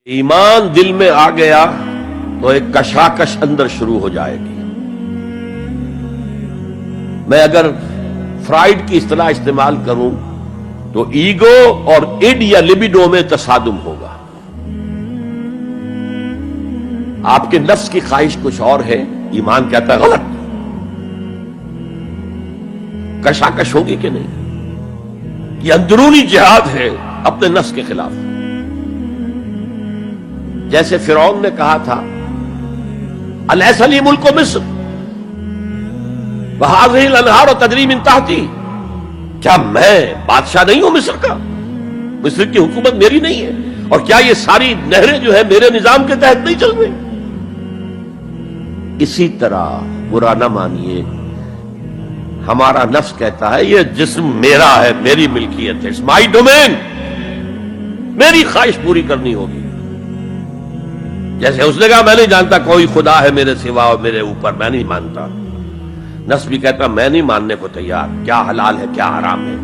ایمان دل میں آ گیا تو ایک کشاکش اندر شروع ہو جائے گی. میں اگر فرائڈ کی اصطلاح استعمال کروں تو ایگو اور اڈ یا لبیڈو میں تصادم ہوگا. آپ کے نفس کی خواہش کچھ اور ہے، ایمان کہتا ہے غلط. کشاکش ہوگی کہ نہیں؟ یہ اندرونی جہاد ہے اپنے نفس کے خلاف. جیسے فرعون نے کہا تھا الیس لی ملک مصر وہذہ الانہار تجری من تحتی، کیا میں بادشاہ نہیں ہوں مصر کا؟ مصر کی حکومت میری نہیں ہے؟ اور کیا یہ ساری نہریں جو ہے میرے نظام کے تحت نہیں چل رہی؟ اسی طرح برا نہ مانیے، ہمارا نفس کہتا ہے یہ جسم میرا ہے، میری ملکیت ہے، اٹس مائی ڈومین، میری خواہش پوری کرنی ہوگی. جیسے اس نے کہا میں نہیں جانتا کوئی خدا ہے میرے سوا اور میرے اوپر، میں نہیں مانتا. نفس بھی کہتا میں نہیں ماننے کو تیار، کیا حلال ہے کیا حرام ہے،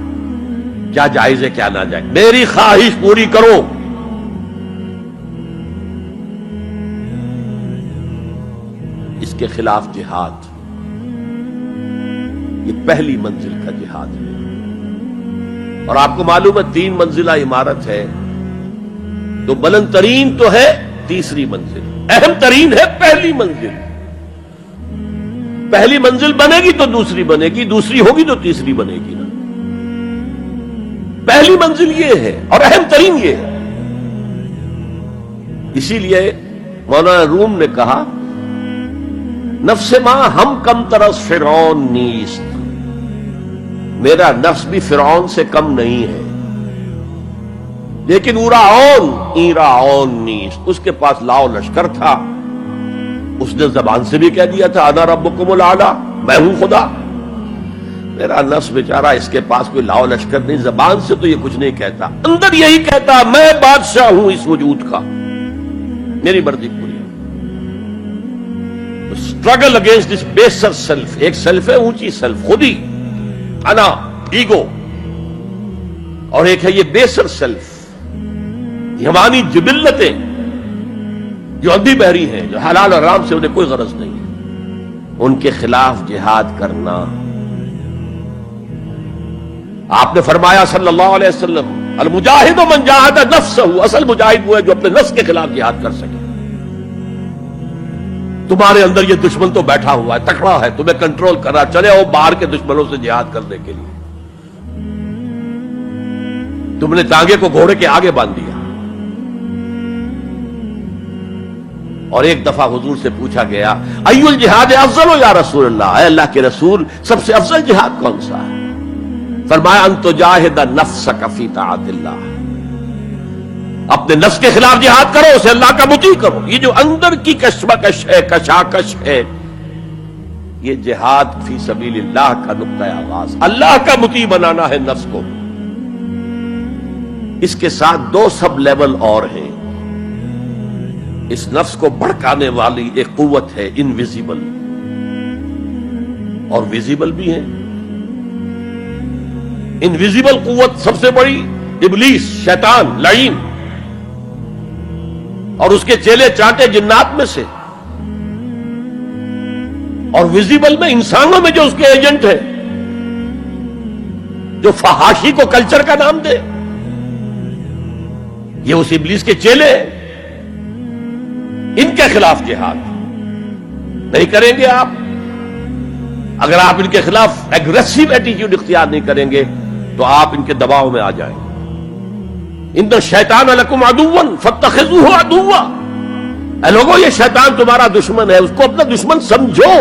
کیا جائز ہے کیا ناجائز، میری خواہش پوری کرو. اس کے خلاف جہاد، یہ پہلی منزل کا جہاد ہے. اور آپ کو معلوم ہے 3 منزلہ عمارت ہے، تو بلند ترین تو ہے تیسری منزل، اہم ترین ہے پہلی منزل. پہلی منزل بنے گی تو دوسری بنے گی، دوسری ہوگی تو تیسری بنے گی نا. پہلی منزل یہ ہے اور اہم ترین یہ ہے. اسی لیے مولانا روم نے کہا نفس ماں ہم کم طرز فرعون نیست، میرا نفس بھی فرعون سے کم نہیں ہے، لیکن ایراون نیست، اس کے پاس لاؤ لشکر تھا. اس نے زبان سے بھی کہہ دیا تھا انا ربکم الاعلی، میں ہوں خدا. میرا نفس بیچارہ اس کے پاس کوئی لاؤ لشکر نہیں، زبان سے تو یہ کچھ نہیں کہتا، اندر یہی کہتا میں بادشاہ ہوں اس وجود کا، میری مرضی پوری. اسٹرگل اگینسٹ دس بیسر سیلف، ایک سیلف ہے اونچی سیلف، خودی، انا، ایگو، اور ایک ہے یہ بیسر سیلف، ہماری جبلتیں جو اندھی بہری ہیں، جو حلال اور حرام سے انہیں کوئی غرض نہیں ہے، ان کے خلاف جہاد کرنا. آپ نے فرمایا صلی اللہ علیہ وسلم المجاہد من جاہد نفسہ، اصل مجاہد وہ ہے جو اپنے نفس کے خلاف جہاد کر سکے. تمہارے اندر یہ دشمن تو بیٹھا ہوا ہے، تکڑا ہے، تمہیں کنٹرول کر رہا، چلے آؤ باہر کے دشمنوں سے جہاد کرنے کے لیے. تم نے ٹانگے کو گھوڑے کے آگے باندھ دیا. اور ایک دفعہ حضور سے پوچھا گیا ای الجہاد افضل یا رسول اللہ، اے اللہ کے رسول سب سے افضل جہاد کون سا ہے؟ فرمایا ان تجاہد نفسک فی طاعت اللہ، اپنے نفس کے خلاف جہاد کرو، اسے اللہ کا مطیع کرو. یہ جو اندر کی کشمکش ہے، کشاکش ہے، یہ جہاد فی سبیل اللہ کا نقطہ آغاز، اللہ کا مطیع بنانا ہے نفس کو. اس کے ساتھ 2 سب لیول اور ہیں. اس نفس کو بھڑکانے والی ایک قوت ہے انویزیبل، اور ویزیبل بھی ہے. انویزیبل قوت سب سے بڑی ابلیس، شیطان، لعین، اور اس کے چیلے چانٹے جنات میں سے. اور ویزیبل میں انسانوں میں جو اس کے ایجنٹ ہیں، جو فحاشی کو کلچر کا نام دے، یہ اس ابلیس کے چیلے ہیں. ان کے خلاف جہاد نہیں کریں گے آپ، اگر آپ ان کے خلاف ایگریسو ایٹیٹیوڈ اختیار نہیں کریں گے تو آپ ان کے دباؤ میں آ جائیں. ان الشیطان لکم عدو فاتخذوہ عدوا، اے لوگوں یہ شیطان تمہارا دشمن ہے، اس کو اپنا دشمن سمجھو.